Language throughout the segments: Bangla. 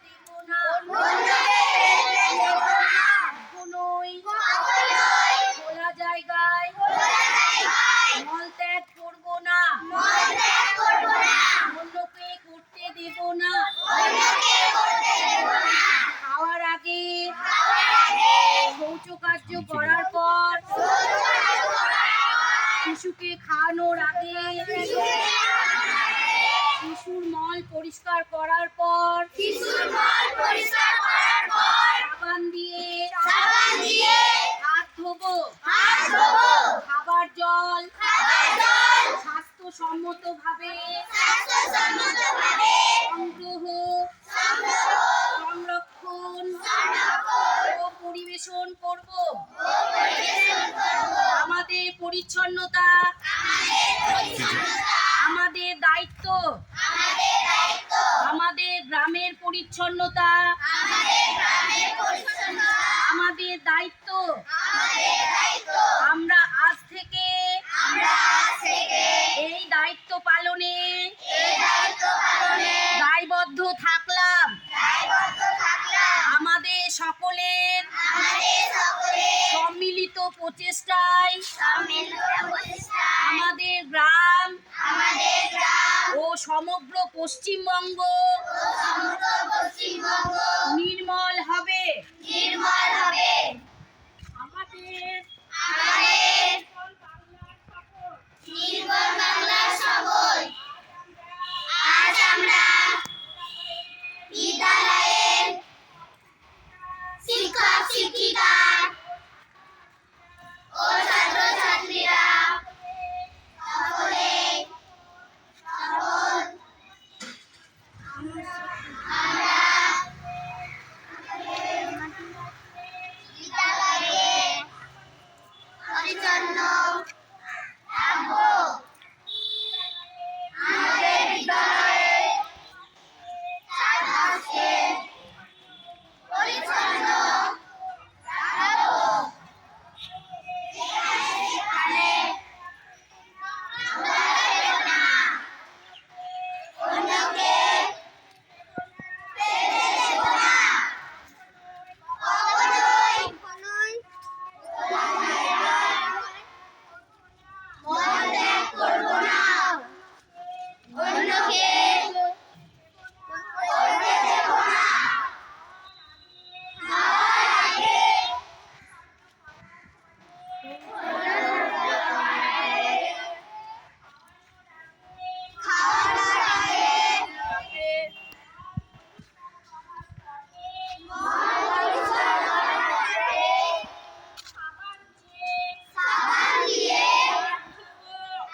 দেব না, কখনোই খোলা জায়গায় মলত্যাগ করব না, অন্যকে করতে দেব না। খাওয়ার আগে শৌচকার্য করার পর, শিশুকে খাওয়ানোর আগে শিশুর মল পরিষ্কার করার পর, সাবান দিয়ে হাত ধোবো। খাবার জল স্বাস্থ্যসম্মতভাবে সংগ্রহ, সংরক্ষণ ও পরিবেশন করব। আমাদের পরিচ্ছন্নতা আমাদের দায়িত্ব। আমাদের গ্রামের পরিচ্ছন্নতা আমাদের দায়িত্ব। আমরা আজ থেকে এই দায়িত্ব পালনে দায়বদ্ধ থাকলাম। আমাদের সকলের সম্মিলিত প্রচেষ্টায় আমাদের গ্রাম ও সমগ্র পশ্চিমবঙ্গ নির্মল হবে। আমাদের আজ আমরা বিদ্যালয়ের শিক্ষক শিক্ষিকা ও ছাত্রছাত্রীরা সকলে আমরা বিদ্যালয়ে পরিচ্ছন্ন রাখবো। আমাদের বিদ্যালয়ে চারপাশে পরিচ্ছন্ন রাখবো। সেখানে নোংরা ফেলবো না, অন্যকে ফেলতে দেব না, কখনোই খোলা জায়গায় মলত্যাগ করবো না, অন্যকে করতে দেব না। খাওয়ার আগে সাবান দিয়ে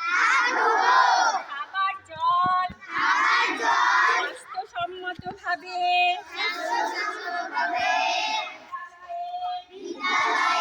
হাত ধোবো। খাবার জল স্বাস্থ্যসম্মতভাবে স্বাস্থ্যসম্মতভাবে বিদ্যালয়ে